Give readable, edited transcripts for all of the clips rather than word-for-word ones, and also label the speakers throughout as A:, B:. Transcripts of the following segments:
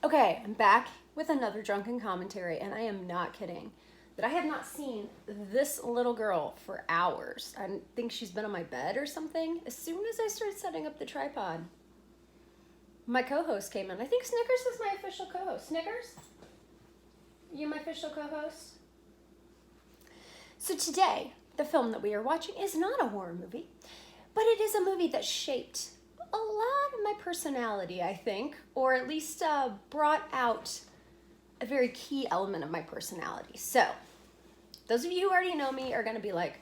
A: Okay, I'm back with another drunken commentary, and I am not kidding. That I have not seen this little girl for hours. I think she's been on my bed or something. As soon as I started setting up the tripod, my co-host came in. I think Snickers is my official co-host. Snickers? You my official co-host? So today, the film that we are watching is not a horror movie, but it is a movie that shaped a lot of my personality, I think, or at least brought out a very key element of my personality. So, those of you who already know me are going to be like,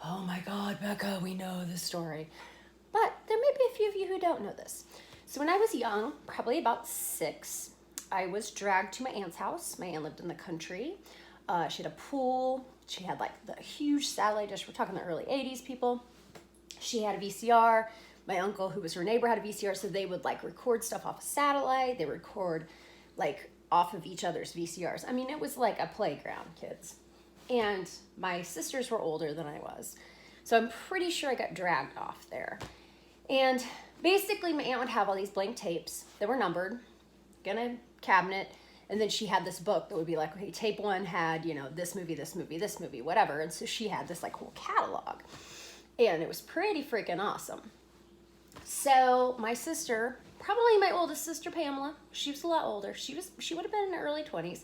A: oh my God, Becca, we know this story. But there may be a few of you who don't know this. So when I was young, probably about 6, I was dragged to my aunt's house. My aunt lived in the country. She had a pool. She had like the huge satellite dish. We're talking the early 80s, people. She had a VCR. My uncle, who was her neighbor, had a VCR, so they would like record stuff off a satellite. They record like off of each other's VCRs. I mean, it was like a playground, kids. And my sisters were older than I was. So I'm pretty sure I got dragged off there. And basically my aunt would have all these blank tapes that were numbered in a cabinet. And then she had this book that would be like, okay, tape 1 had, you know, this movie, this movie, this movie, whatever. And so she had this like whole catalog. And it was pretty freaking awesome. So my sister, probably my oldest sister, Pamela, she was a lot older. She would have been in her early 20s.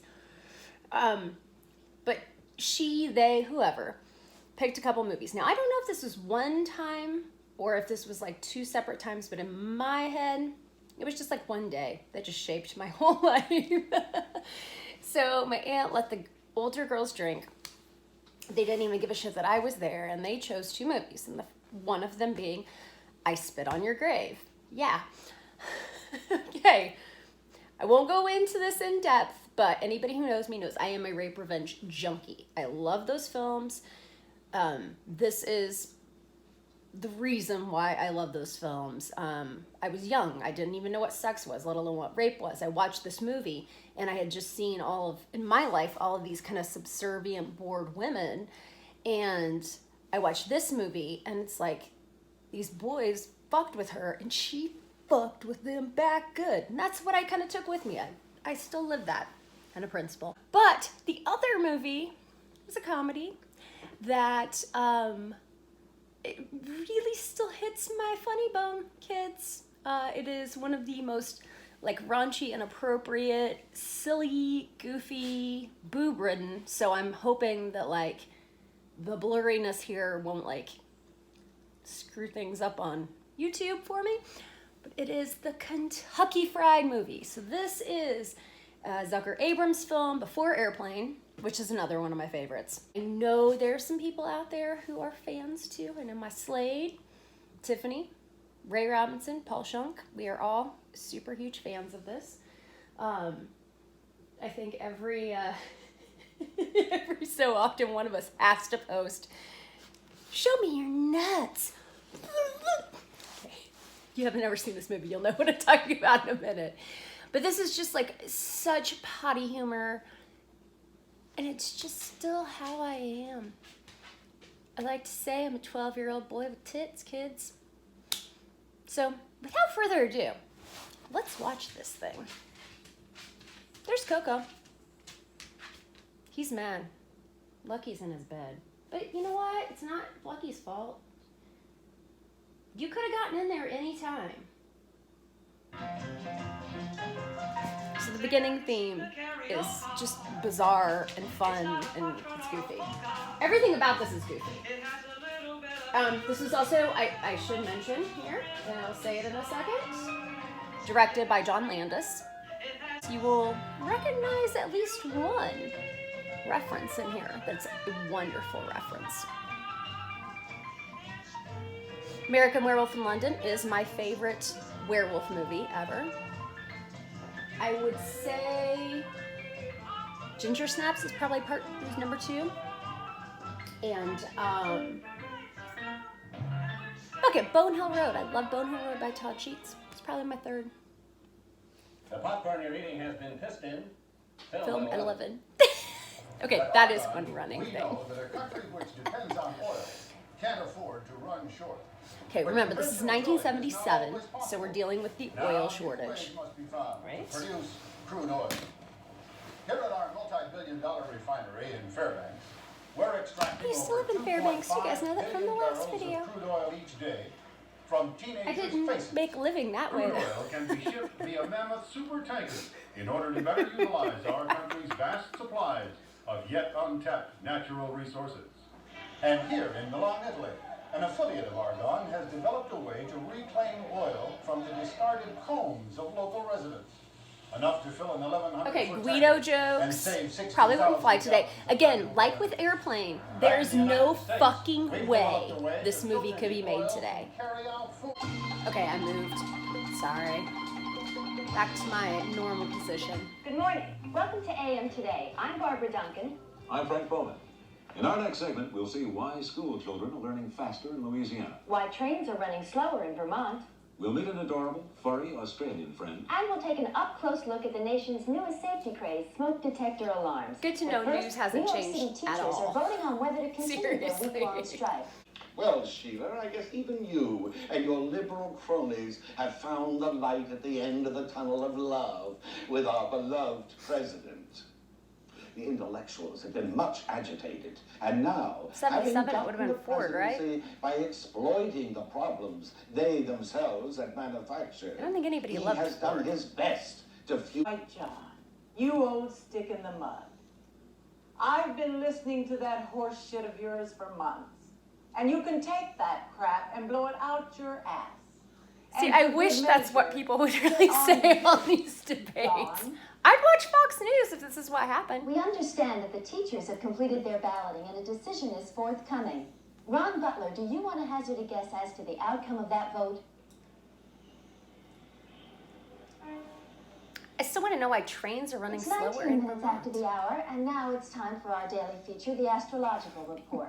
A: But they, whoever, picked a couple movies. Now, I don't know if this was one time or if this was like 2 separate times, but in my head, it was just like one day that just shaped my whole life. So my aunt let the older girls drink. They didn't even give a shit that I was there, and they chose 2 movies, and one of them being I Spit on Your Grave. Yeah. Okay. I won't go into this in depth, but anybody who knows me knows I am a rape revenge junkie. I love those films. This is the reason why I love those films. I was young. I didn't even know what sex was, let alone what rape was. I watched this movie, and I had just seen in my life, all of these kind of subservient, bored women. And I watched this movie, and it's like, these boys fucked with her, and she fucked with them back good. And that's what I kind of took with me. I still live that kind of principle. But the other movie was a comedy that it really still hits my funny bone, kids. It is one of the most like raunchy, inappropriate, silly, goofy, boob-ridden. So I'm hoping that like the blurriness here won't like screw things up on YouTube for me. But it is the Kentucky Fried Movie. So this is Zucker Abrams' film before Airplane, which is another one of my favorites. I know there's some people out there who are fans too. I know my Slade, Tiffany, Ray Robinson, Paul Shunk. We are all super huge fans of this. I think every so often one of us has to post, show me your nuts. Okay. You haven't ever seen this movie, you'll know what I'm talking about in a minute. But this is just like such potty humor, and it's just still how I am. I like to say I'm a 12-year-old boy with tits, kids. So, without further ado, let's watch this thing. There's Coco. He's mad. Lucky's in his bed. But you know what? It's not Lucky's fault. You could have gotten in there any time. So the beginning theme is just bizarre and fun, and it's goofy. Everything about this is goofy. This is also, I should mention here, and I'll say it in a second, directed by John Landis. You will recognize at least one reference in here that's a wonderful reference. American Werewolf in London is my favorite werewolf movie ever. I would say Ginger Snaps is probably number 2. And, okay, Bone Hill Road. I love Bone Hill Road by Todd Sheets. It's probably my 3rd.
B: The popcorn you're eating has been pissed in.
A: Film at 11. Okay, that is one running thing.
C: We know that a country which depends on oil can't afford to run short.
A: Okay, remember, this is 1977, so we're dealing with the oil shortage.
C: Must be found
A: Right.
C: to produce crude oil. Here at our multi-billion-dollar refinery in Fairbanks, we're extracting
A: I used to
C: over
A: live in Fairbanks. You guys know that from the
C: billion
A: last
C: barrels
A: video.
C: of crude oil each day from teenagers'
A: I didn't
C: faces.
A: make a living that way.
C: Crude oil can be shipped via mammoth super tankers in order to better utilize our country's vast supplies of yet untapped natural resources. And here in Milan, Italy, an affiliate of Argonne has developed a way to reclaim oil from the discarded combs of local residents. Enough to fill an 1,100
A: Okay,
C: foot
A: Guido
C: tanker and
A: jokes
C: save 60,000
A: probably wouldn't fly today.
C: gallons of
A: Again,
C: petrol.
A: like with Airplane,
C: Back
A: there's
C: in the
A: no
C: United States,
A: fucking
C: we've
A: way
C: developed a way
A: this
C: to
A: movie
C: filter
A: could be
C: the
A: made
C: oil
A: today.
C: and carry out food.
A: Okay, I moved. Sorry. Back to my normal position.
D: Good morning. Welcome to AM Today. I'm Barbara Duncan.
E: I'm Frank Bowman. In our next segment, we'll see why school children are learning faster in Louisiana.
D: Why trains are running slower in Vermont.
E: We'll meet an adorable, furry Australian friend.
D: And we'll take an up-close look at the nation's newest safety craze, smoke detector alarms.
A: Good to
D: But
A: know
D: first,
A: news hasn't
D: New York
A: changed
D: City
A: at
D: teachers
A: all.
D: are voting on whether to continue
A: Seriously.
D: their week-long strike.
F: Well, Sheila, I guess even you and your liberal cronies have found the light at the end of the tunnel of love with our beloved president. The intellectuals have been much agitated, and now,
A: 77,
F: having
A: it would've been
F: gotten the
A: Ford, right?
F: presidency by exploiting the problems they themselves had manufactured,
A: I don't think anybody
F: he
A: loved
F: has done
A: Ford.
F: his best to fuel.
G: Right, John. You old stick in the mud. I've been listening to that horse shit of yours for months. And you can take that crap and blow it out your ass.
A: See,
G: And
A: I
G: for
A: wish
G: good
A: that's what
G: measure,
A: people would
G: get
A: really
G: on
A: say
G: with
A: on
G: it.
A: these debates.
G: Dawn.
A: I'd watch Fox News if this is what happened.
D: We understand that the teachers have completed their balloting and a decision is forthcoming. Ron Butler, do you want to hazard a guess as to the outcome of that vote?
A: I still want to know why trains are running
D: It's
A: slower
D: 19
A: in
D: minutes
A: Vermont.
D: after the hour, and now it's time for our daily feature, the astrological report.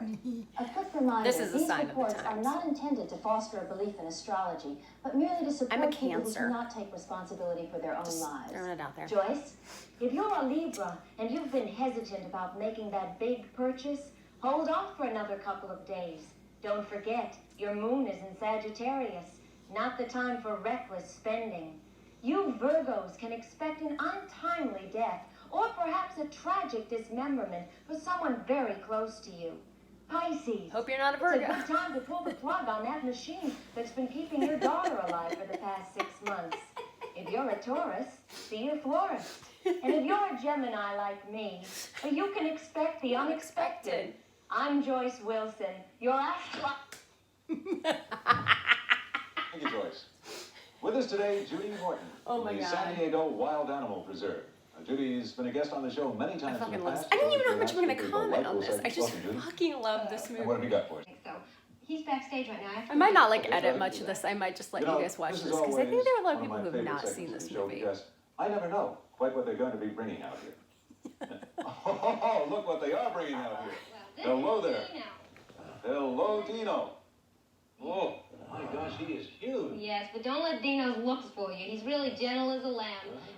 D: A quick reminder,
A: This is a
D: these
A: sign of the
D: reports are
A: times.
D: not intended to foster a belief in astrology, but merely to support
A: I'm a
D: people who
A: Cancer.
D: cannot take responsibility for their own lives.
A: Throwing it out there.
D: Joyce, if you're a Libra and you've been hesitant about making that big purchase, hold off for another couple of days. Don't forget, your moon is in Sagittarius, not the time for reckless spending. You Virgos can expect an untimely death or perhaps a tragic dismemberment for someone very close to you. Pisces.
A: Hope you're not a
D: It's
A: Virgo.
D: a good time to pull the plug on that machine that's been keeping your daughter alive for the past 6 months. If you're a Taurus, see your florist. And if you're a Gemini like me, you can expect the unexpected. I'm Joyce Wilson, your astro...
E: Thank you, Joyce. With us today, Judy Horton
A: Oh my
E: from the
A: God.
E: San Diego Wild Animal Preserve. Judy's been a guest on the show many times in
A: fucking
E: the
A: love
E: past.
A: this. I don't even know how
E: so
A: much we're going
E: we
A: to
E: go
A: comment
E: right
A: on
E: full
A: this. I
E: second.
A: just
E: Welcome, Judy.
A: fucking love this
E: And what
A: movie.
E: have you got for us?
H: So he's backstage right now.
A: I might not like
E: Okay,
A: edit
E: so-
A: much of this. I might just let
E: You
A: you
E: know,
A: guys watch
E: this
A: this
E: is
A: because I think
E: always
A: there are a lot of
E: one
A: people
E: my
A: who have
E: favorite
A: not
E: segments
A: seen
E: of
A: this
E: the show
A: movie.
E: because I never know quite what they're going to be bringing out here. Oh, look what they are bringing out here. Hello there. Hello, Dino. Oh, my gosh, he is huge.
H: Yes, but don't let Dino's looks fool you. He's really gentle as a lamb.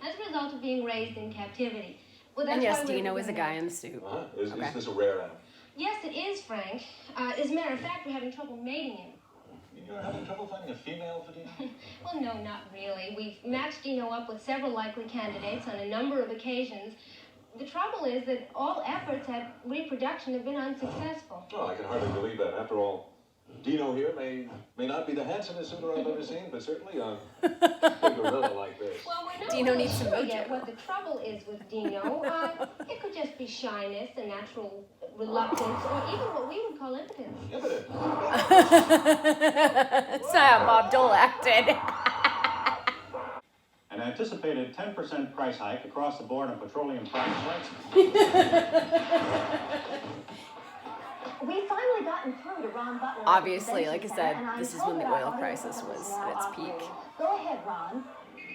H: That's a result of being raised in captivity. Well, that's
A: And yes,
H: why we're
A: Dino is a
H: doing
A: guy
H: that.
A: in the suit.
E: Uh-huh. Is
A: Okay.
E: this a rare animal?
H: Yes, it is, Frank. As a matter of fact, we're having trouble mating him.
E: You're having trouble finding a female for Dino?
H: Well, no, not really. We've matched Dino up with several likely candidates on a number of occasions. The trouble is that all efforts at reproduction have been unsuccessful.
E: Oh, I can hardly believe that. After all, Dino here may not be the handsomest suitor I've ever seen, but certainly a big gorilla like this.
H: Well, we're not
A: Dino
H: really
A: needs some
H: sure yet
A: mojo.
H: what the trouble is with Dino. It could just be shyness, a natural reluctance, or even what we would call impotence.
E: Impotent.
A: That's not how Bob Dole acted.
I: An anticipated 10% price hike across the board on petroleum products.
D: We finally gotten through to Ron Butler.
A: Obviously, like I
D: Convention
A: said,
D: Center, and I'm
A: this is
D: told
A: when the
D: that our
A: oil
D: audio
A: crisis
D: system
A: was
D: is now
A: at its
D: operating.
A: peak.
D: Go ahead, Ron.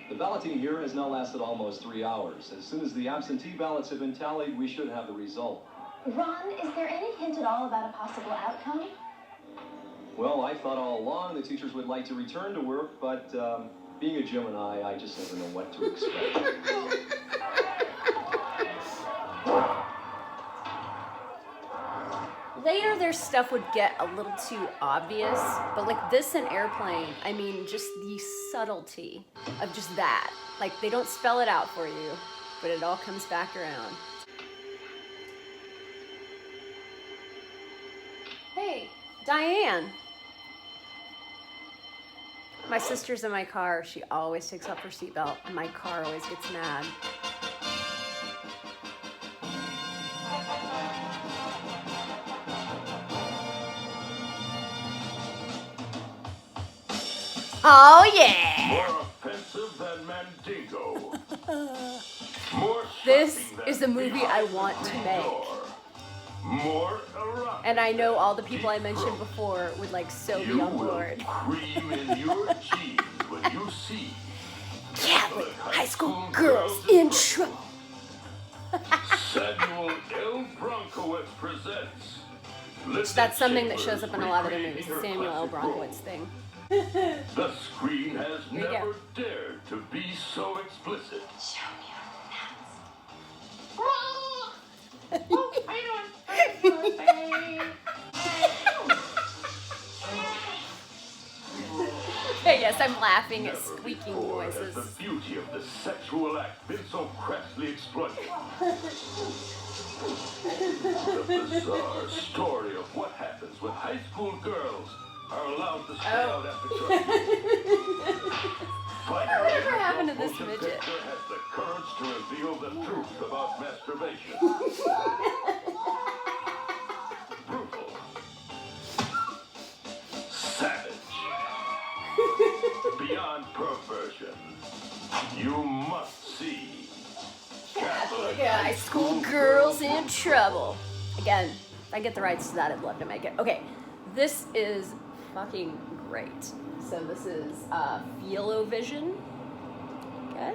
J: The balloting here has now lasted almost 3 hours. As soon as the absentee ballots have been tallied, we should have the result.
D: Ron, is there any hint at all about a possible outcome?
J: Well, I thought all along the teachers would like to return to work, but being a Gemini, I just never know what to expect.
A: Later, their stuff would get a little too obvious, but like this in Airplane, I mean, just the subtlety of just that Like, they don't spell it out for you, but it all comes back around. Hey, Diane. My sister's in my car. She always takes off her seatbelt, and my car always gets mad. Oh, yeah!
K: More offensive than Mandingo. More
A: This is the movie I want to make.
K: More erotic.
A: And I know all the people I mentioned before would like so be on board.
K: Cream in your jeans when you see
A: Catholic high school girls in trouble.
K: Samuel L. Bronco presents.
A: That's something that shows up in a lot of the movies, the Samuel L. Bronkowitz thing.
K: The screen has
A: Here you
K: never
A: go.
K: dared to be so explicit.
H: Show me your nuts. Oh, how you doing?
A: Okay, yes, I'm laughing at
K: Never
A: squeaking
K: before has
A: noises.
K: the beauty of the sexual act been so crassly exploited. The bizarre story of what happens when high school girls are allowed to stay out after church.
A: Whatever happened to this
K: Motion
A: midget?
K: picture has the courage to reveal the truth about masturbation. Brutal. Savage. Beyond perversion. You must see. Catholic
A: High school girls in trouble. Again, if I get the rights to that, I'd love to make it. Okay, this is fucking great. So this is Feel-O-Vision. Okay.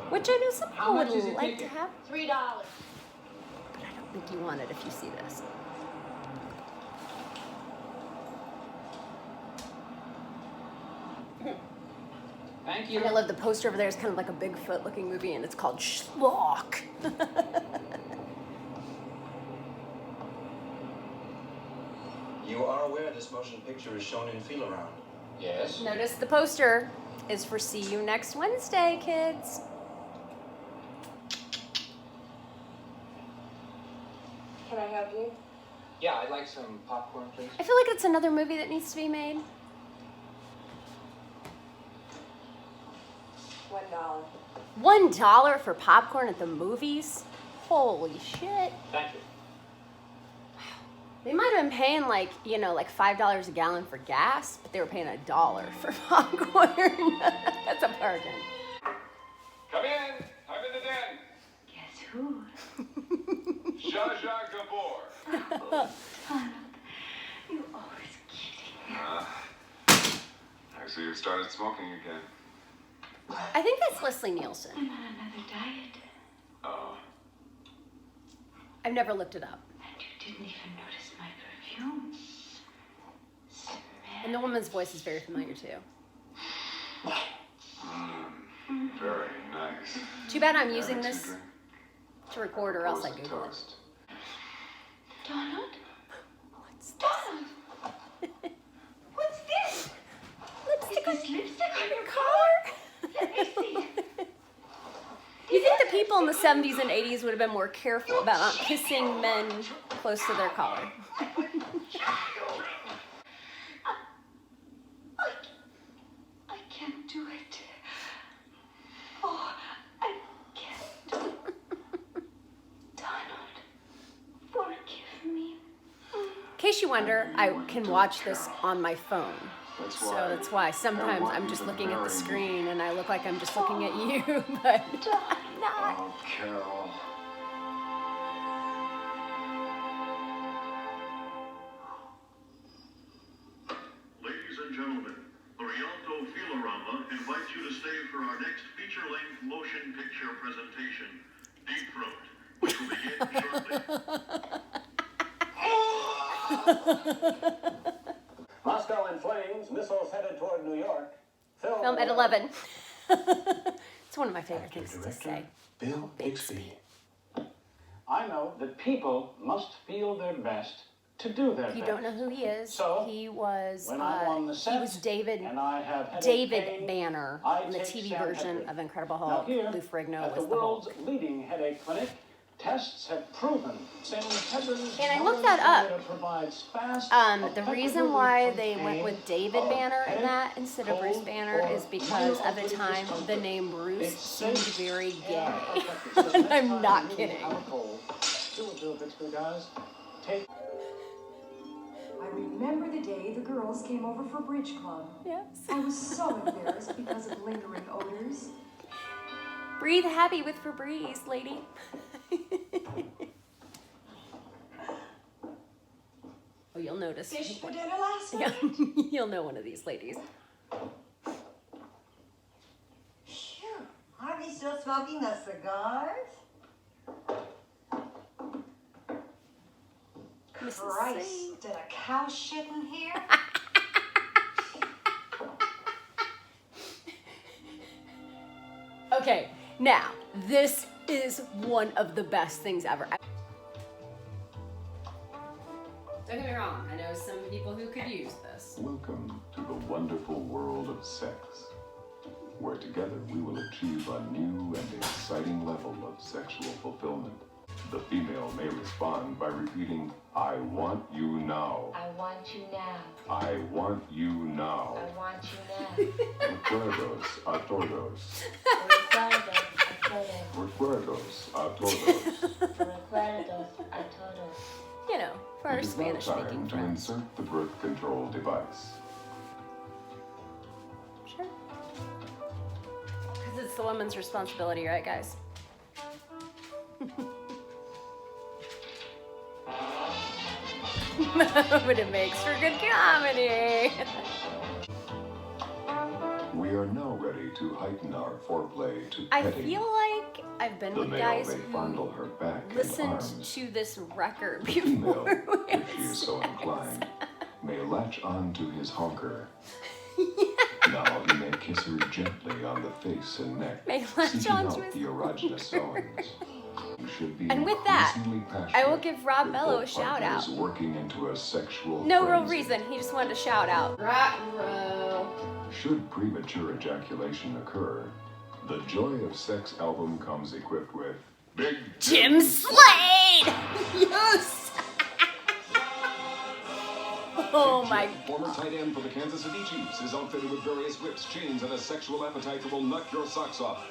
A: Which I know some people would like to have.
H: $3.
A: But I don't think you want it if you see this.
L: Thank you.
A: And I love the poster over there. It's kind of like a Bigfoot looking movie, and it's called Schlock.
M: You are aware this motion picture is shown in Feel-Around?
L: Yes.
A: Notice the poster is for See You Next Wednesday, kids.
H: Can I help you?
L: Yeah, I'd like some popcorn, please.
A: I feel like it's another movie that needs to be made.
H: $1.
A: $1 for popcorn at the movies? Holy shit.
L: Thank you.
A: They might have been paying like, you know, like $5 a gallon for gas, but they were paying $1 for popcorn. That's a bargain.
K: Come in. I'm in the den.
D: Guess who?
K: Zsa Zsa Gabor.
D: You always kidding.
K: I see you started smoking again.
A: I think that's Leslie Nielsen.
D: I'm on another diet.
K: Oh.
A: I've never looked it up.
D: And you didn't even notice my perfume.
A: And the woman's voice is very familiar too.
K: Very nice.
A: Too bad I'm using this to record or else I Google it.
K: Toast.
D: Donald?
A: What's this?
D: Donald! What's this?
A: Lipstick on
D: Is this lipstick on your
A: collar?
D: Let me see.
A: You think the people in the 70s and 80s would have been more careful about not kissing men close to their collar?
D: I can't do it. Oh, I can't do it. Donald, forgive me.
A: In case you wonder, I can watch this on my phone. So that's why sometimes I'm just looking at the screen and I look like I'm just looking at you, but I'm not.
K: Oh, Carol.
C: Ladies and gentlemen, the Rialto Feel-Arama invites you to stay for our next feature-length motion picture presentation, Deep Throat, which will begin shortly.
E: Moscow in flames, missiles headed toward New York.
A: Film at 11. It's one of my favorite things to say.
E: Bill Bixby.
I: I know that people must feel their best to do their
A: If you
I: best.
A: don't know who he is,
I: So,
A: he was
I: when I'm on the set
A: David
I: and I have headache
A: David
I: pain,
A: Banner
I: I
A: in the
I: take
A: TV
I: Sam
A: version
I: Hedrick.
A: of Incredible
I: Now
A: Hulk.
I: here,
A: Lou Ferrigno
I: at the
A: was the
I: world's
A: Hulk.
I: leading headache clinic, tests have proven Sam Hedrick's
A: And I looked that up.
I: provides fast,
A: The
I: effective
A: reason why
I: relief
A: they
I: from
A: went
I: pain
A: with David
I: of
A: Banner in
I: headache,
A: that instead of Bruce
I: cold,
A: Banner
I: or
A: is because at the
I: real
A: time
I: discomfort.
A: the name Bruce
I: It's
A: seemed
I: safe
A: very
I: and
A: gay.
I: effective. So the next
A: I'm
I: time
A: not
I: you really
A: kidding.
I: have a cold, do it, Bixby, guys. Take.
N: I remember the day the girls came over for bridge club.
A: Yes.
N: I was so embarrassed because of lingering odors.
A: Breathe happy with Febreze, lady. Oh, you'll notice.
N: Fish for dinner last
A: Yeah,
N: night?
A: you'll know one of these ladies.
O: Phew, aren't we still smoking the cigars? Christ, did a cow shit in here?
A: Okay, now, this is one of the best things ever. Don't get me wrong, I know some people who could use this.
P: Welcome to the wonderful world of sex, where together we will achieve a new and exciting level of sexual fulfillment. The female may respond by repeating, I want you now.
D: I want you now.
P: I want you now.
D: I want you now.
P: Recuerdos a todos.
D: Recuerdos a todos.
P: Recuerdos a todos.
D: Recuerdos a todos.
A: You know, for our
P: It is now
A: Spanish speaking
P: time to
A: friends.
P: insert the birth control device.
A: Sure. Because it's the woman's responsibility, right, guys? But it makes for good comedy.
P: We are now ready to heighten our foreplay to
A: I
P: petting.
A: feel like I've been
P: The
A: with
P: male
A: guys
P: may fondle her back and
A: listened
P: arms.
A: to this record
P: The female,
A: before.
P: if she is so inclined, may latch on to his honker. Now he may kiss her gently on the face and neck,
A: May latch
P: seeking
A: on
P: out
A: to his
P: the erogenous zones. You should be
A: And with that,
P: increasingly
A: I will
P: passionate
A: give Rob
P: with
A: Bello a
P: both
A: shout out.
P: partners working into a sexual
A: No real
P: frenzy.
A: reason, he just wanted to shout out. Rock and roll.
P: Should premature ejaculation occur, the Joy of Sex album comes equipped with Big
A: Jim Slade! Yes! Oh my
Q: Former tight end for the Kansas City Chiefs is outfitted with various whips, chains, and a sexual appetite that will knock your socks off.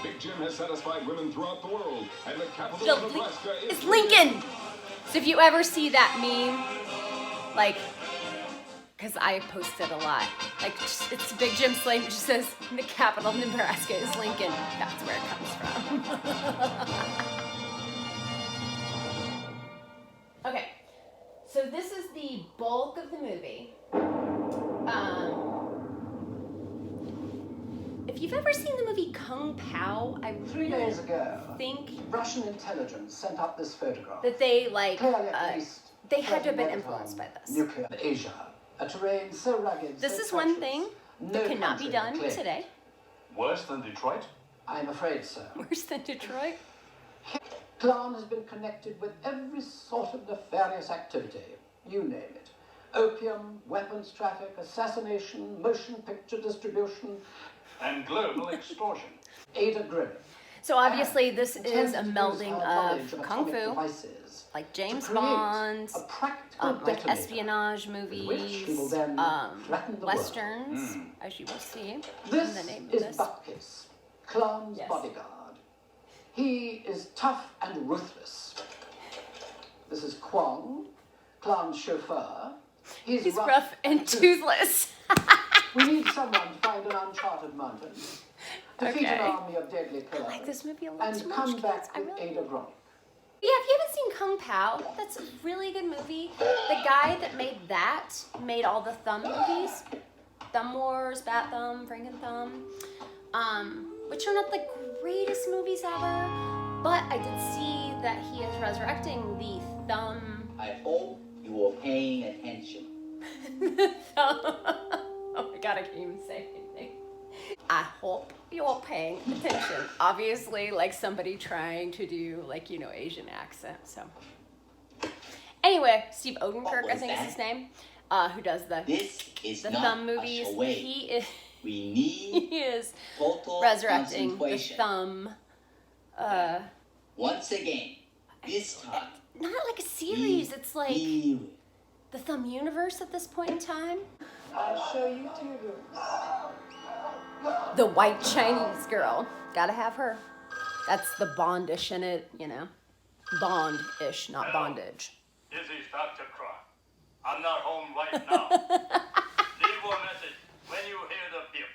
Q: Big Jim has satisfied women throughout the world, and the capital of Nebraska
A: It's Lincoln! So if you ever see that meme, like, because I post it a lot, like, it's Big Jim Slade, which says, the capital of Nebraska is Lincoln. That's where it comes from. Okay, so this is the bulk of the movie. If you've ever seen the movie Kung Pao, I
R: 3 days ago,
A: think
R: Russian intelligence sent up this photograph.
A: that they like
R: Clearly, at least
A: they had to have been
R: 30
A: influenced by this.
R: Nuclear Asia, a terrain so rugged.
A: This
R: so
A: is one
R: treacherous,
A: thing
R: no
A: that cannot be
R: country
A: done
R: claimed.
A: today.
Q: Worse than Detroit?
R: I'm afraid so.
A: Worse than Detroit.
R: Klan has been connected with every sort of nefarious activity. You name it. Opium, weapons traffic, assassination, motion picture distribution,
Q: And global extortion.
R: Ada Griffin.
A: So obviously this
R: intends
A: is a
R: to use
A: melding
R: her knowledge
A: of
R: of
A: kung
R: atomic
A: fu,
R: devices
A: like James
R: to create
A: Bond,
R: a practical
A: like
R: detonator
A: espionage
R: which he
A: movies,
R: will then threaten the
A: westerns,
R: world.
A: as you will see in
R: This
A: the name of
R: is
A: this.
R: Butkus, Klan's
A: Yes.
R: bodyguard. He is tough and ruthless. This is Kwong, Klan's chauffeur.
A: He's rough and toothless.
R: We need someone to find an uncharted mountain, defeat an
A: Okay.
R: army of deadly killers,
A: I like this movie a lot
R: and
A: too much,
R: come
A: kids.
R: back
A: I
R: with
A: really
R: Ada Gronk.
A: Yeah, if you haven't seen Kung Pao, that's a really good movie. The guy that made that made all the Thumb movies. Thumb Wars, Bat Thumb, Franken Thumb. Which are not the greatest movies ever, but I did see that he is resurrecting the Thumb.
S: I hope you are paying attention.
A: Oh my god, I can't even say anything. I hope you're paying attention. Obviously, like somebody trying to do, like, you know, Asian accent, so. Anyway, Steve Odenkirk,
S: What
A: I
S: was
A: think is
S: that?
A: his name, who does the
S: not
A: thumb movies.
S: a charade.
A: He is
S: We need
A: he is
S: total
A: resurrecting the
S: concentration.
A: thumb.
S: Once again, this time.
A: Not like a series. It's like the Thumb universe at this point in time.
G: I'll show you two rooms.
A: The white Chinese girl. Gotta have her. That's the Bondish in it, you know. Bond-ish, not bondage.
K: This is Dr. Croc. I'm not home right now. Leave a message when you hear the beep.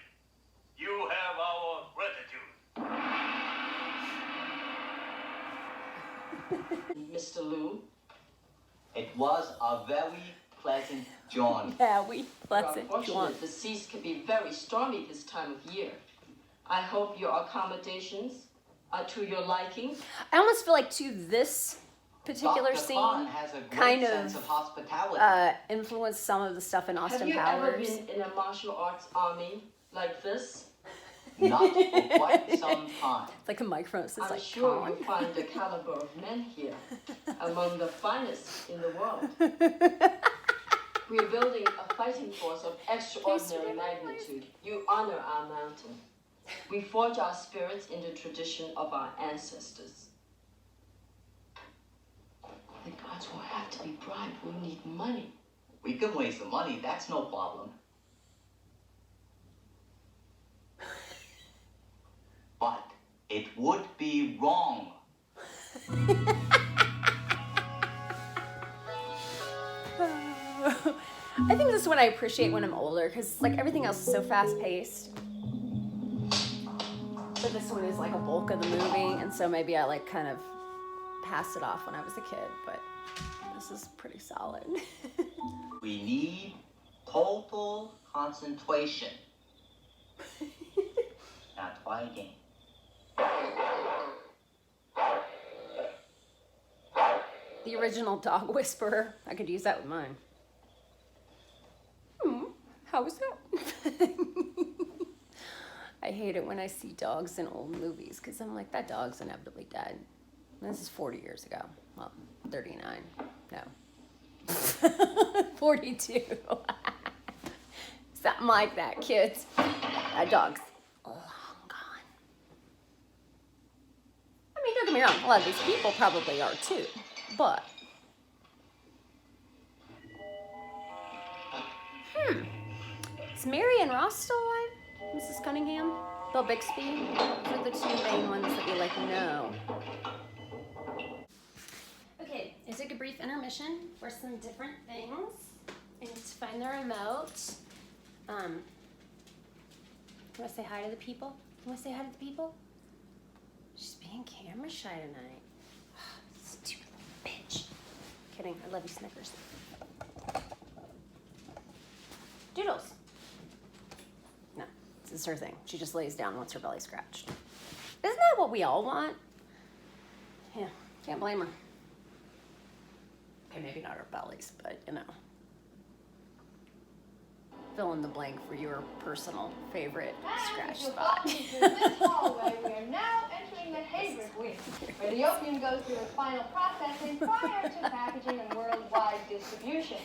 K: You have our gratitude.
S: Mr. Liu, it was a very pleasant jaunt.
A: Very pleasant
T: Unfortunately,
A: jaunt.
T: the seas can be very stormy this time of year. I hope your accommodations are to your liking.
A: I almost feel like to this particular
S: Dr.
A: scene
S: Khan has a great
A: kind
S: sense
A: of
S: of hospitality.
A: influenced some of the stuff in Austin
T: Have you
A: Powers.
T: ever been in a martial arts army like this?
S: Not for quite some time.
A: It's like a microphone. It's
T: I'm
A: like,
T: sure
A: Khan.
T: you'll find the caliber of men here among the finest in the world. We are building a fighting force of extraordinary magnitude. You honor our mountain. We forge our spirits in the tradition of our ancestors. The gods will have to be bribed. We need money.
S: We can raise the money, that's no problem. But it would be wrong.
A: I think this is what I appreciate when I'm older, because like everything else is so fast paced. But this one is like a bulk of the movie, and so maybe I like kind of passed it off when I was a kid, but this is pretty solid.
S: We need total concentration. Now try again.
A: The original dog whisperer. I could use that with mine. How was that? I hate it when I see dogs in old movies because I'm like, that dog's inevitably dead. And this is 40 years ago. Well, 39. No. 42. Something like that, kids. That dog's long gone. I mean, don't get me wrong. A lot of these people probably are too. But. Is Mary and Ross still alive? Mrs. Cunningham? Bill Bixby? Those are the two main ones that we like know. Okay, I took a brief intermission for some different things. I need to find the remote. You want to say hi to the people? You want to say hi to the people? She's being camera shy tonight. Stupid little bitch. Kidding, I love you, Snickers. Doodles. No, this is her thing. She just lays down once her belly scratched. Isn't that what we all want? Yeah, can't blame her. Okay, maybe not our bellies, but you know. Fill in the blank for your personal favorite scratch spot.
H: Through this hallway, we are now entering the Hayward Wing, where the opium goes through its final processing prior to packaging and worldwide distribution.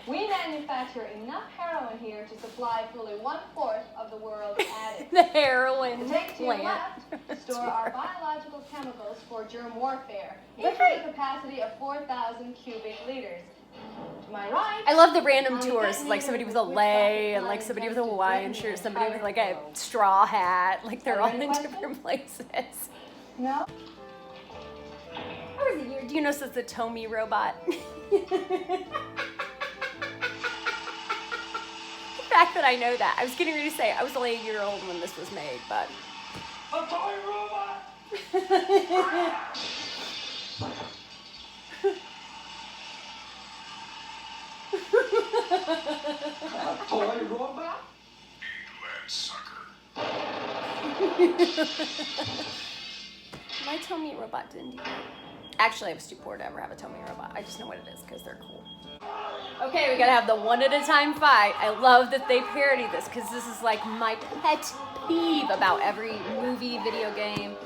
H: We manufacture enough heroin here to supply fully 1/4 of the world's addicts.
A: The heroin
H: To take to your
A: plant.
H: left, store our biological chemicals for germ warfare, each with a capacity of 4,000 cubic liters. To my right,
A: I love the random tours, like somebody with a lay, and like somebody with a Hawaiian shirt, somebody with like a straw hat, like they're all in different places.
H: No.
A: How was the year? Do you know it's a Tomy robot? The fact that I know that. I was getting ready to say I was only a year old when this was made, but.
K: A toy robot!
S: A toy robot?
K: Glad sucker.
A: My Tomy robot didn't do that. Actually, I was too poor to ever have a Tomy robot. I just know what it is because they're cool. Okay, we gotta have the one at a time fight. I love that they parody this because this is like my pet peeve about every movie, video game.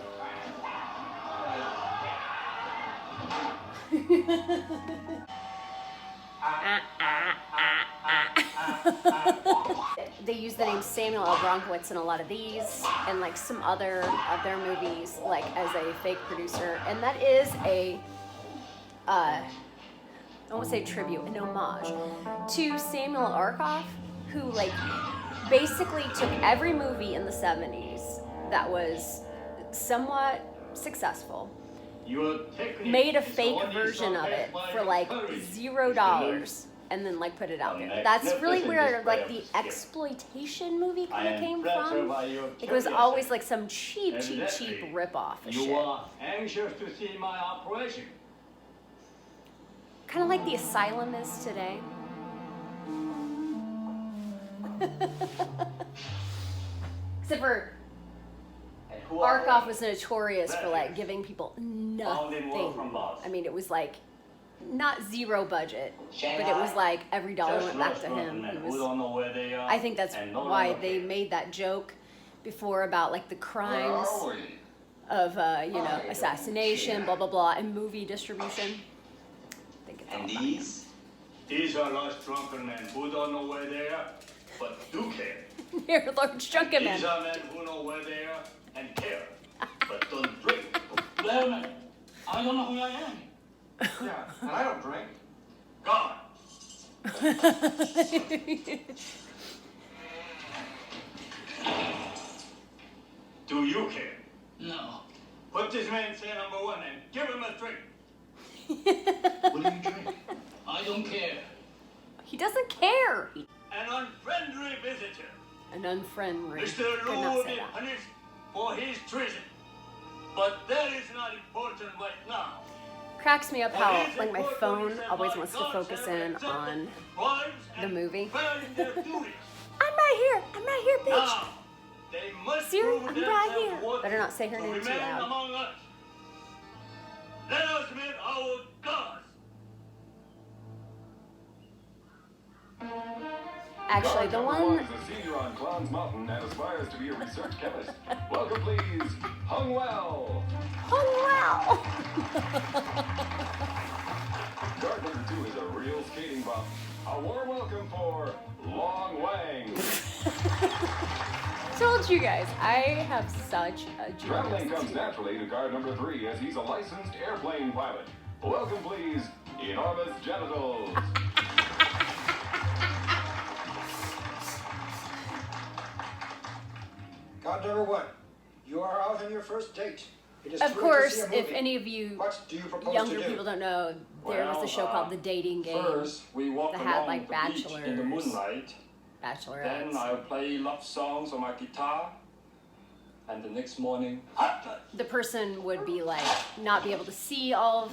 A: They use the name Samuel L. Bronkowitz in a lot of these, and like some other of their movies, like as a fake producer, and that is a, I won't say tribute, an homage to Samuel Arkoff, who like basically took every movie in the 70s that was somewhat successful, made a fake version of it for like $0, and then like put it out there. That's really where like the exploitation movie kind of came from. It was always like some cheap rip-off of shit.
K: You are anxious to see my operation.
A: Kind of like The Asylum is today. Except for Arkoff was notorious for like giving people nothing. I mean, it was like not zero budget, but it was like every dollar went back to him. He was, I think that's why they made that joke before about like the crimes of you know, assassination, blah blah blah, and movie distribution. I think it's
K: and these are lost drunken men who don't know where they are, but do care.
A: They're large drunken men.
K: These are men who know where they are and care, but don't drink. Well, man, I don't know who I am. Yeah, and I don't drink. God. Do you care? No. Put this man in cell number 1 and give him a drink. What do you drink? I don't care.
A: He doesn't care.
K: An unfriendly visitor.
A: An unfriendly.
K: Mr. Lou will be punished for his treason. But that is not important right now.
A: Cracks me up how like my phone always wants to focus in on the movie. I'm right here, bitch. Siri, I'm right here. Better not say her name too loud.
K: Let us meet our God.
A: Actually, the one.
P: Is a senior on Clowns Mountain and aspires to be a research chemist. Welcome, please, Hungwell.
A: Hungwell.
P: Guard number 2 is a real skating buff. A warm welcome for Long Wang.
A: Told you guys, I have such a
P: Traveling
A: genius.
P: comes naturally to guard number 3 as he's a licensed airplane pilot. Welcome, please, Enormous Genitals.
U: God number 1, you are out on your first date. It is
A: Of
U: thrilling to
A: course,
U: see a
A: if
U: movie.
A: any of you
U: What do you propose
A: younger
U: to do?
A: people don't know, there was a show called The Dating Game
K: First, we walk
A: that had
K: along
A: like
K: the beach in the
A: bachelors,
K: moonlight.
A: bachelorettes.
K: Then I'll play love songs on my guitar. And the next morning,
A: The person would be like not be able to see all of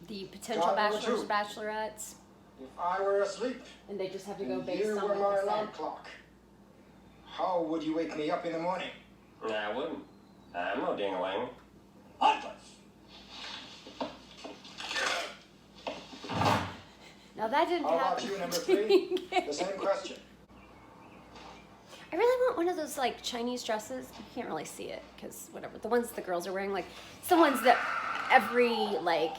A: the potential
U: God number
A: bachelors,
U: 2.
A: bachelorettes,
U: If I were asleep,
A: and they just have to go
U: and
A: based
U: here
A: on
U: were
A: what
U: my
A: they
U: alarm
A: said.
U: clock, how would you wake me up in the morning?
B: I wouldn't. I'm no ding-a-ling.
A: Now that didn't
U: How about
A: happen.
U: you, number 3? The same question.
A: I really want one of those like Chinese dresses. You can't really see it because whatever. The ones the girls are wearing, like it's the ones that every like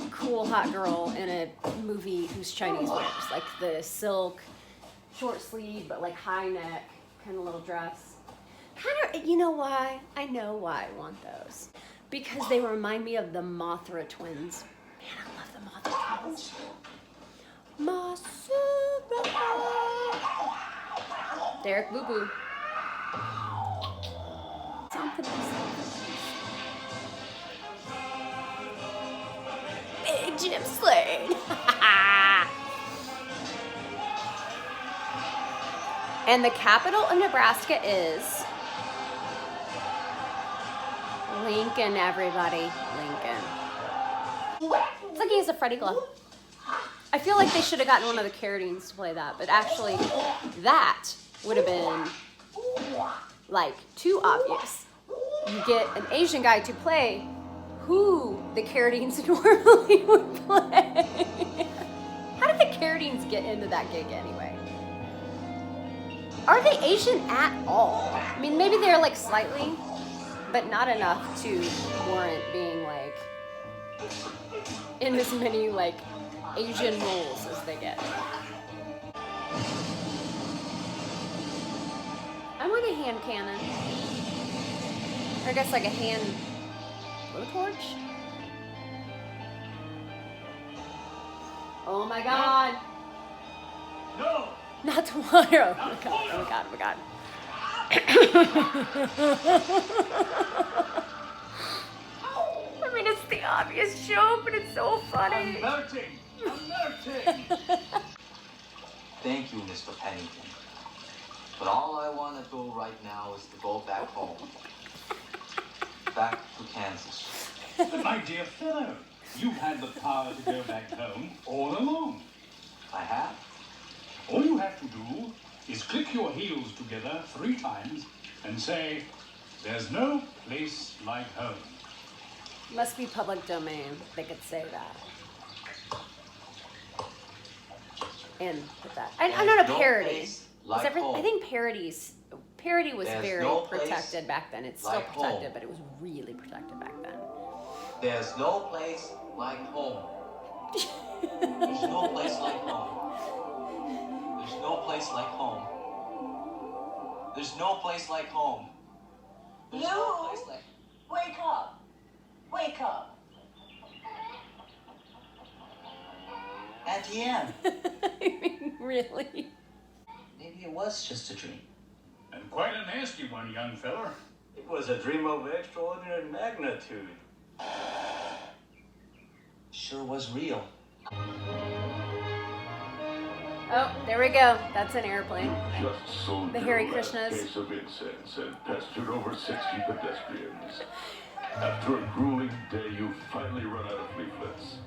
A: cool hot girl in a movie who's Chinese wears. Like the silk, short sleeve, but like high neck kind of little dress. Kind of, you know why? I know why I want those. Because they remind me of the Mothra twins. Man, I love the Mothra twins. Masura. Derek Boo Boo. Something. Big Jim Slade. And the capital of Nebraska is Lincoln, everybody. Lincoln. It's like he has a Freddy glove. I feel like they should have gotten one of the Carradines to play that, but actually that would have been like too obvious. You get an Asian guy to play who the Carradines normally would play. How did the Carradines get into that gig anyway? Are they Asian at all? I mean, maybe they're like slightly, but not enough to warrant being like in as many like Asian rolls as they get. I want a hand cannon. Or I guess like a hand blowtorch. Oh my god.
K: No!
A: Not the water. Oh my god, oh my god, oh my god. I mean, it's the obvious joke, but it's so funny.
K: I'm melting! I'm melting!
L: Thank you, Mr. Pennington. But all I want to do right now is to go back home. Back to Kansas.
K: But my dear fellow, you had the power to go back home all along.
L: I have?
K: All you have to do is click your heels together 3 times and say, "There's no place like home."
A: Must be public domain. They could say that. And put that. I'm not a parody.
L: Like
A: I think parody was
L: There's
A: very
L: no place
A: protected back then. It's still
L: like
A: protected,
L: home.
A: but it was really protected back then.
L: There's no place like home. There's no place like home. There's no place like home. There's no place like home. There's no place like...
O: Wake up! Wake up!
L: Etienne.
A: I mean, really?
L: Maybe it was just a dream.
K: And quite a nasty one, young fella.
J: It was a dream of extraordinary magnitude.
L: Sure was real.
A: Oh, there we go. That's an airplane.
P: Just sold
A: The
P: your
A: Hare
P: last
A: Krishnas.
P: case of incense and pestered over 60 pedestrians. After a grueling day, you finally run out of leaflets.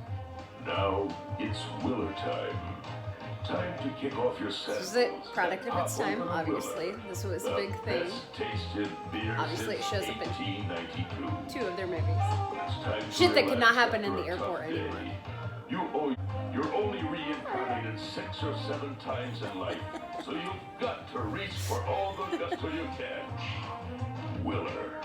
P: Now it's Willer time. Time to kick off your sandals.
A: This is a product of its time, obviously. This was a big thing.
P: Tasted beer
A: Obviously, it shows up in
P: 1892.
A: 2 of their movies.
P: It's time to
A: Shit that could not
P: relax
A: happen in
P: after
A: the
P: a
A: airport
P: tough day.
A: anymore.
P: You're only reincarnated 6 or 7 times in life, so you've got to reach for all the gusto you can. Willer.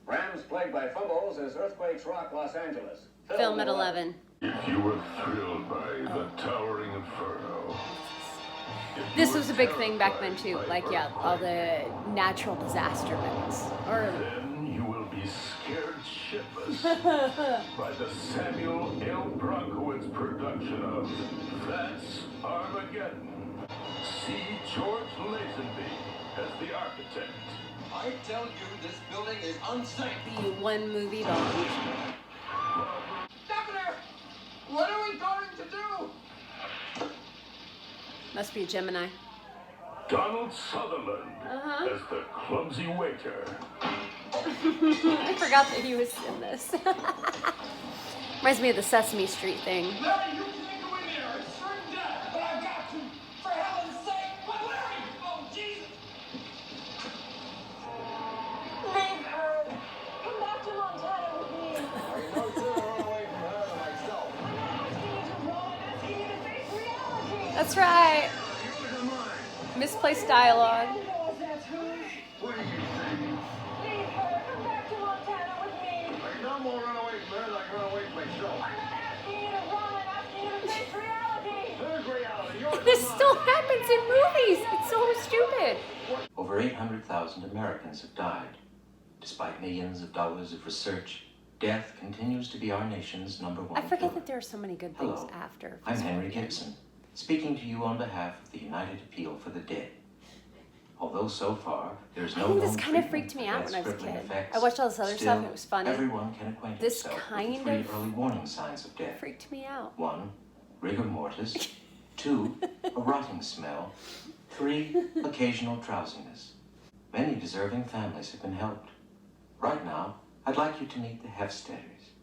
C: Rams plagued by fumbles as earthquakes rock Los Angeles.
A: Film at 11.
P: If you were thrilled by the towering inferno.
A: This was a big thing back then too. Like, yeah, all the natural disaster movies. Or
P: Then you will be scared shitless by the Samuel L. Bronkowitz production of That's Armageddon. See George Lazenby as the architect.
J: I tell you, this building is unsafe.
A: the one movie bomb.
J: Governor, what are we going to do?
A: Must be a Gemini.
P: Donald Sutherland as the clumsy waiter.
A: I forgot that he was in this. Reminds me of the Sesame Street thing.
J: Larry, you can't go in there. It's certain death. But I've got to. For heaven's sake. But Larry! Oh, Jesus!
D: Leave her. Come back to Montana with me.
C: I know you're gonna run away from her than myself.
D: I'm asking you to roll. I'm asking you to face reality.
A: That's right. Misplaced dialogue.
D: That's who.
C: What do you think?
D: Leave her. Come back to Montana with me.
C: I no more run away from her than I can run away from myself.
D: I'm not asking you to run. I'm asking you to face reality.
C: There's reality. Yours
A: This
C: is mine.
A: still happens in movies. It's so stupid.
L: Over 800,000 Americans have died. Despite millions of dollars of research, death continues to be our nation's #1
A: I forget
L: killer.
A: that there are so many good things
L: Hello,
A: after.
L: I'm Henry Gibson, speaking to you on behalf of the United Appeal for the Dead. Although so far there's
A: I
L: no
A: think this
L: known
A: kind of
L: treatment
A: freaked me
L: for
A: out when I was a
L: death's
A: kid.
L: crippling effects,
A: I watched all this other
L: still,
A: stuff and it was funny.
L: Everyone can acquaint
A: This
L: himself
A: kind
L: with the 3
A: of
L: early warning signs of death.
A: freaked me out.
L: 1, rigor mortis. 2, a rotting smell. 3, occasional drowsiness. Many deserving families have been helped. Right now, I'd like you to meet the Hefstetters.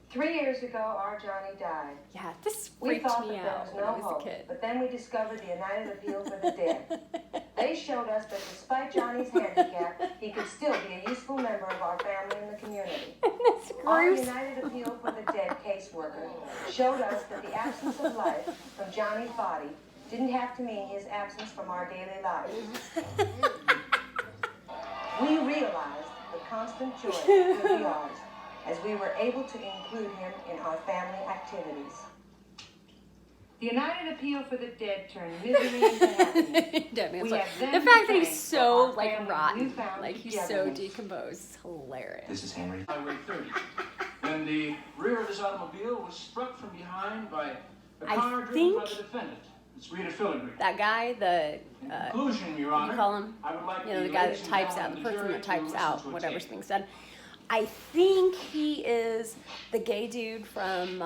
D: 3 years ago, our Johnny died.
A: Yeah, this
D: We
A: freaked
D: thought
A: me
D: that there
A: out
D: was
A: when
D: no
A: I was a
D: hope,
A: kid.
D: but then we discovered the United Appeal for the Dead. They showed us that despite Johnny's handicap, he could still be a useful member of our family and the community.
A: That's
D: Our
A: gross.
D: United Appeal for the Dead caseworker showed us that the absence of life from Johnny's body didn't have to mean his absence from our daily lives. We realized the constant joy would be ours.
O: as we were able to include him in our family activities. The United Appeal for the Dead turned misery into happiness.
A: The fact that he's so like rotten, like he's so decomposed, is hilarious.
M: This is Henry.
K: Highway 30. And the rear of his automobile was struck from behind by a car driven by the defendant. It's Rita Filigree.
A: That guy, the
K: Conclusion, Your Honor.
A: you call him,
K: I would like
A: the guy that types out, the person that types out whatever's being said. I think he is the gay dude from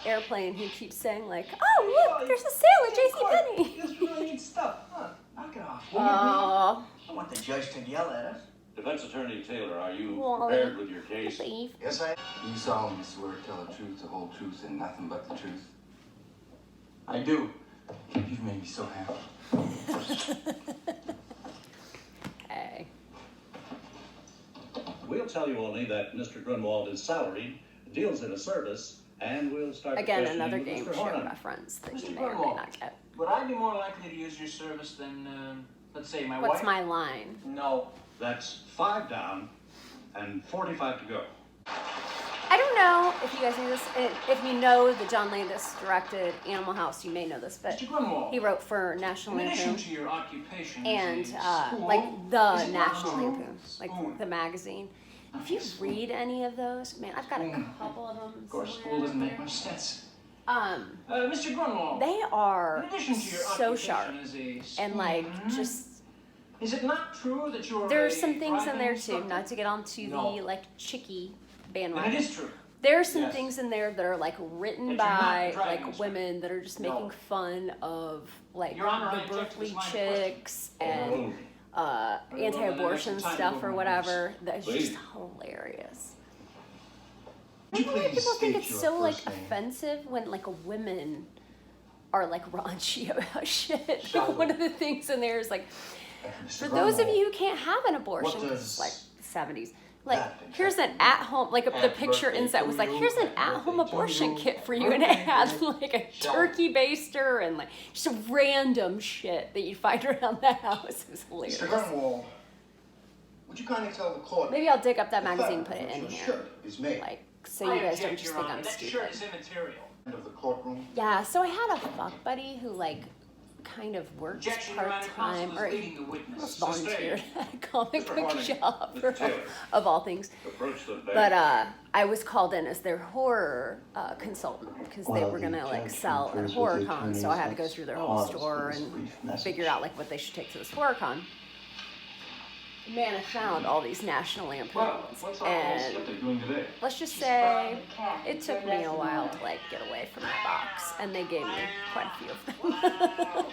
A: Airplane who keeps saying like, "Oh look, there's a sale at JCPenney."
M: This really neat stuff, huh? Knock it off.
A: Oh.
M: I don't want the judge to yell at us.
B: Defense Attorney Taylor, are you
A: Well,
B: prepared with your case?
M: Yes, I am.
F: You solemnly swear to tell the truth, the whole truth, and nothing but the truth?
M: I do.
F: You've made me so happy.
A: Okay.
B: We'll tell you only that Mr. Grunwald is salaried, deals in a service, and we'll start
A: Again,
B: questioning
A: another
B: with
A: game
B: Mr.
A: show
B: Hornan.
A: reference that you
K: Mr.
A: may or may
K: Grunwald,
A: not get.
K: would I be more likely to use your service than, let's say, my
A: What's
K: wife?
A: my line?
K: No.
B: That's 5 down and 45 to go.
A: I don't know if you guys knew this. If you know that John Landis directed Animal House, you may know this, but he wrote for National
K: In addition
A: Lampoon
K: to your occupation
A: and
K: as a school,
A: like the
K: is it not
A: National
K: true?
A: Lampoon, like the magazine. If you read any of those, man, I've got a couple of them.
K: Of course, school doesn't make much sense. Mr. Grunwald,
A: They are
K: in addition to your
A: so
K: occupation
A: sharp
K: as a
A: and like
K: schoolman,
A: just.
K: Is it not true that you're
A: There's
K: a
A: some things in
K: driving
A: there too,
K: instructor?
A: not to get onto
K: No.
A: the like chicky
K: And
A: bandwagon.
K: it is true.
A: There are some
K: Yes.
A: things in there that are like written
K: That you're not
A: by
K: driving
A: like
K: instructor.
A: women that are just
K: No.
A: making fun of like
K: Your Honor, I
A: the
K: object to
A: Berkeley
K: this line of
A: chicks and
K: Overruled.
A: anti-abortion
K: Time to
A: stuff
K: go
A: or
K: from
A: whatever. That's
B: Please.
A: just hilarious.
F: Would you
A: Maybe like
F: please
A: people think
F: state
A: it's
F: your
A: so like
F: first name?
A: offensive when like women are like raunchy about shit.
F: Shallow.
A: One of the things in there is like,
F: Mr.
A: for those of
F: Grunwald,
A: you who can't have an abortion,
F: what
A: 'cause
F: does
A: it's like the 70s. Like,
F: that
A: here's an at-home, like the
F: Happy
A: picture
F: birthday
A: inside
F: to
A: was like,
F: you,
A: here's an
F: happy
A: at-home
F: birthday to
A: abortion
F: you,
A: kit for you, and it had
F: birthday
A: like a
F: Shallow.
A: turkey baster and like just random shit that you'd find around the house. It was hilarious.
F: Mr. Grunwald, would you kindly tell the court
A: Maybe I'll dig up that
F: the
A: magazine and
F: fact
A: put it
F: that
A: in
F: your
A: here,
F: shirt is made
A: like so you guys don't just think I'm
K: That
A: stupid.
K: shirt is immaterial.
F: of the courtroom?
A: Yeah, so I had a fuck buddy who like kind of worked
K: Objection, Your Honor,
A: part-time,
K: counsel
A: or
K: is
A: he
K: leading the witness.
A: almost volunteered at a comic
B: Mr.
A: book
B: Horning,
A: shop,
B: Mr. Taylor.
A: of all things.
B: Approach the bench.
A: But I was called in as their horror consultant because they
F: Well,
A: were
F: the
A: gonna like
F: judge
A: sell a
F: confers
A: horror
F: with the
A: con, so I had to go
F: attorneys.
A: through their
F: That's
A: whole
F: pause
A: store
F: for this
A: and
F: brief message.
A: figure out like what they should take to this horror con. Man, I found all these National Lampoon
K: Well,
A: ones,
K: what's our
A: and
K: skeptic doing today?
A: let's just say it took me a while to like get away from that box, and they gave me quite a few of them.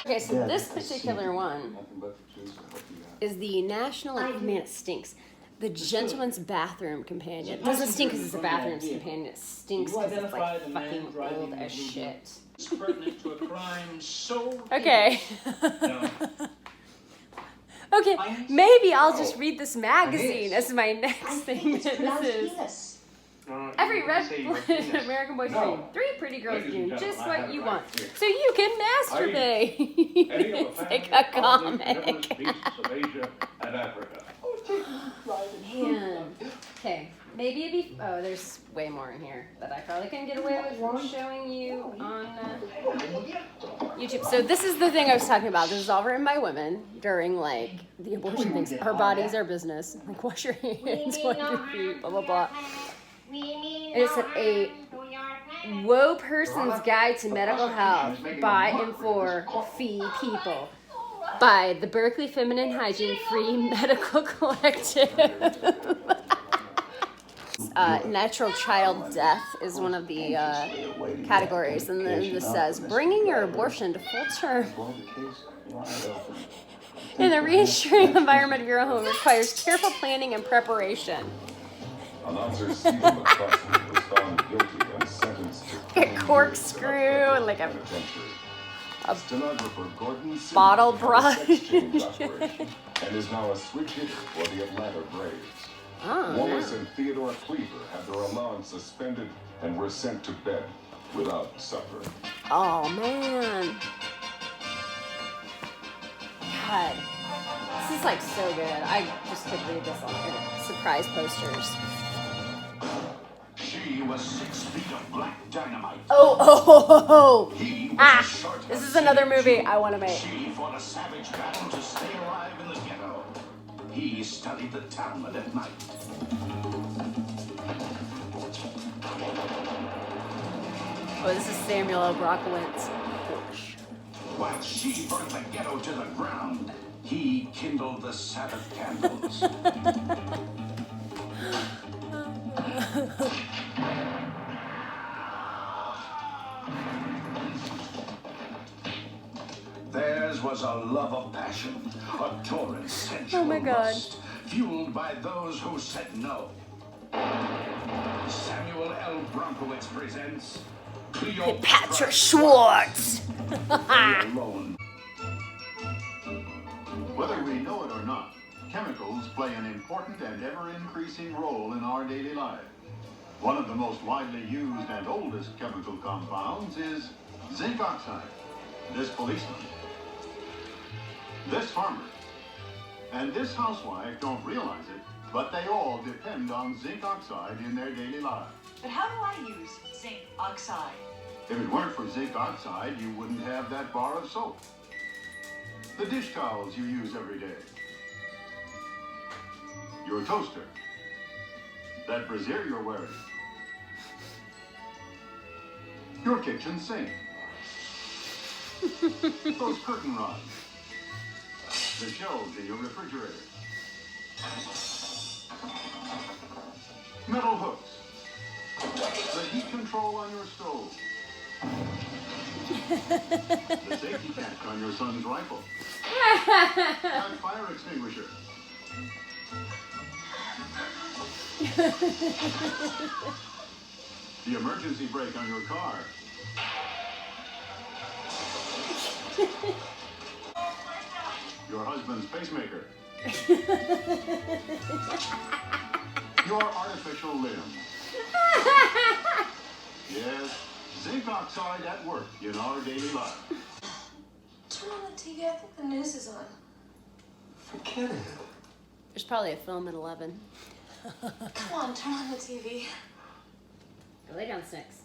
A: Okay, so
F: Yeah,
A: this
F: I see.
A: particular one
F: Nothing but the truth. I hope you have.
A: is the National, man, it stinks. The Gentleman's Bathroom Companion. It doesn't stink because it's a bathroom companion. It stinks because it's like fucking old as shit.
K: It's pertinent to a crime so...
A: Okay.
K: No.
A: Okay, maybe I'll just read this magazine as my next thing. This is every red-blooded American boy's dream. 3 pretty girls do just what you want, so you can masturbate. It's like a comic.
B: Beasts of Asia and Africa.
A: Man. Okay, maybe it'd be. Oh, there's way more in here that I probably couldn't get away with from showing you on YouTube. So this is the thing I was talking about. This is all written by women during like the abortion things. Our bodies are business. Like wash your hands, wipe your feet, blah blah blah. And it's a woe person's guide to medical health by and for fee people. By the Berkeley Feminine Hygiene Free Medical Collective. Natural child death is one of the categories, and then this says bringing your abortion to full term in the reassuring environment of your home requires careful planning and preparation.
P: Announcer Stephen McCroskey was found guilty and sentenced to
A: A corkscrew and like a
P: stenographer Gordon
A: bottle
P: Seaman
A: brush.
P: had a sex change operation and is now a switch hitter for the Atlanta Braves.
A: Oh,
P: Wallace
A: yeah.
P: and Theodore Cleaver had their allowance suspended and were sent to bed without supper.
A: Oh man. God. This is like so good. I just could read this on surprise posters.
E: He was 6 feet of black dynamite.
A: Oh.
E: He was
A: Ah,
E: a short
A: this is another movie I want to make.
E: She fought a savage battle to stay alive in the ghetto. He studied the Talmud at night.
A: Oh, this is Samuel L. Brockowitz.
E: While she burned the ghetto to the ground, he kindled the Sabbath candles. Theirs was a love of passion, a torrent sensual lust, fueled by those who said no. Samuel L. Bronkowitz presents
A: Cleopatra Schwartz.
E: Alone.
C: Whether we know it or not, chemicals play an important and ever-increasing role in our daily life. One of the most widely used and oldest chemical compounds is zinc oxide. This policeman, this farmer, and this housewife don't realize it, but they all depend on zinc oxide in their daily lives.
V: But how do I use zinc oxide?
C: If it weren't for zinc oxide, you wouldn't have that bar of soap. The dish towels you use every day. Your toaster. That brassiere you're wearing. Your kitchen sink. Those curtain rods. The shelves in your refrigerator. Metal hooks. The heat control on your stove. The safety catch on your son's rifle. That fire extinguisher. The emergency brake on your car. Your husband's pacemaker. Your artificial limbs. Yes, zinc oxide at work in our daily life.
V: Turn on the TV, I think the news is on.
C: Forget it.
A: There's probably a film at 11.
V: Come on, turn on the TV.
A: Lay down 6.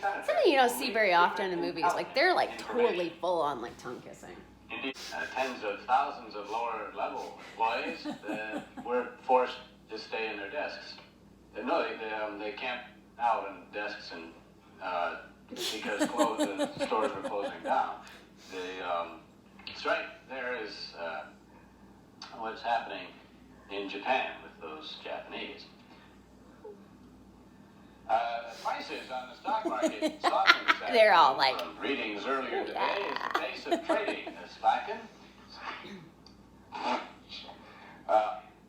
A: Something you don't see very often in movies. Like, they're like totally full on like tongue kissing.
K: Indeed, tens of thousands of lower level employees were forced to stay in their desks. No, they camped out in desks and because the stores were closing down. The strike there is what's happening in Japan with those Japanese. Prices on the stock market softened this afternoon.
A: They're all like,
K: Readings earlier today is the pace of trading is slackened.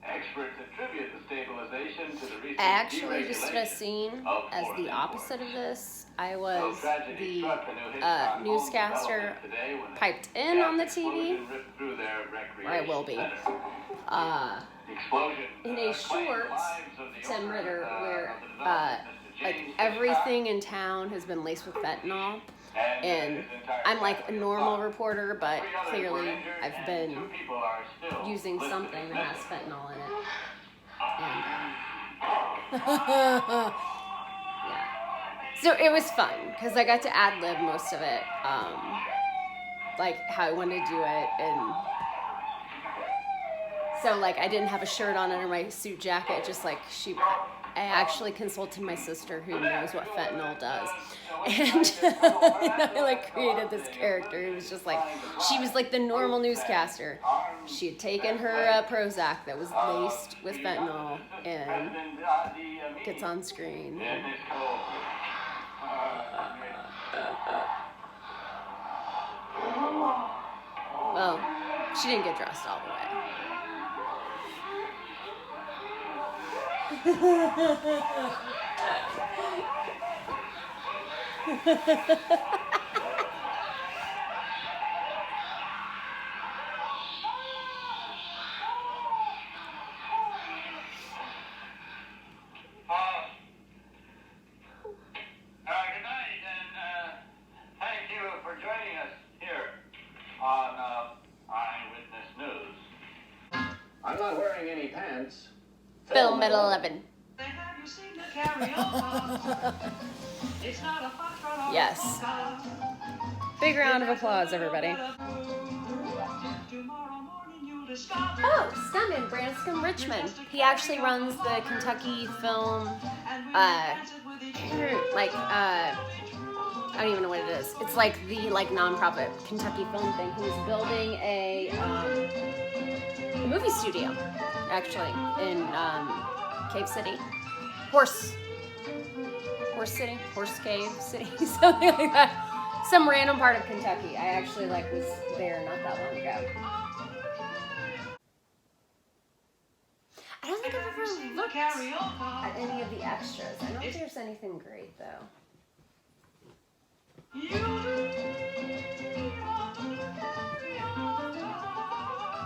K: Experts attribute the stabilization to the recent
A: I actually just did a
K: deregulation
A: scene
K: of
A: as
K: foreign
A: the opposite of this. I
K: No
A: was
K: tragedy
A: the
K: struck a new Hitchcock
A: newscaster
K: home development today when a
A: piped in on the
K: gas
A: TV,
K: explosion ripped through their
A: or I will be,
K: recreation center. The explosion
A: in a
K: claimed
A: short
K: the lives of the
A: Tim
K: owner,
A: Ritter where
K: of the development, Mr.
A: like
K: James
A: everything in town has been laced with fentanyl, and I'm like a normal reporter, but clearly I've been using something that has fentanyl in it. And, yeah. So it was fun because I got to ad-lib most of it, like how I wanted to do it, and so like I didn't have a shirt on under my suit jacket, just like I actually consulted my sister who knows what fentanyl does, and I like created this character. It was just like, she was like the normal newscaster. She had taken her Prozac that was laced with fentanyl and gets on screen. Well, she didn't get dressed all the way.
K: Good night, and thank you for joining us here on Eyewitness News.
M: I'm not wearing any pants.
A: Film at 11.
V: They had
A: Yes. Big round of applause, everybody. Oh, stuntman Branscombe Richmond. He actually runs the Kentucky Film, I don't even know what it is. It's like the nonprofit Kentucky Film thing. He's building a movie studio, actually, in Cave City. Horse Cave City, something like that. Some random part of Kentucky. I actually was there not that long ago. I don't think I've ever looked at any of the extras. I don't think there's anything great though.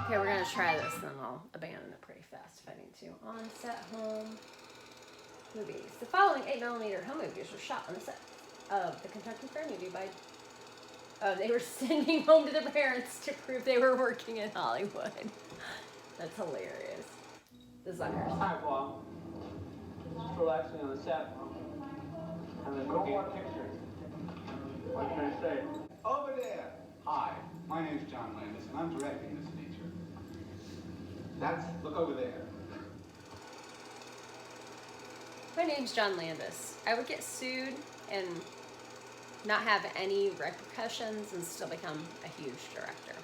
A: Okay, we're gonna try this, then I'll abandon it pretty fast if I need to. On-set home movies. The following 8mm home movies were shot on the set of the Kentucky Fair movie by... Oh, they were sending home to their parents to prove they were working in Hollywood. That's hilarious. This is on yours.
I: Hi, Paul. Just relaxing on the set. And no more pictures. What can I say?
U: Over there. Hi, my name's John Landis, and I'm directing this feature. Look over there.
A: My name's John Landis. I would get sued and not have any repercussions and still become a huge director.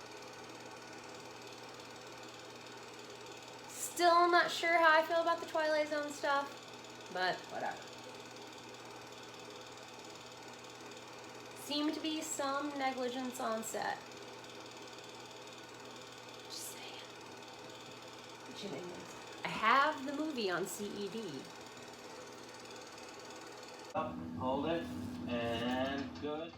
A: Still not sure how I feel about the Twilight Zone stuff, but whatever. Seemed to be some negligence on set. Just saying. I have the movie on CED.
S: Up, hold it, and good.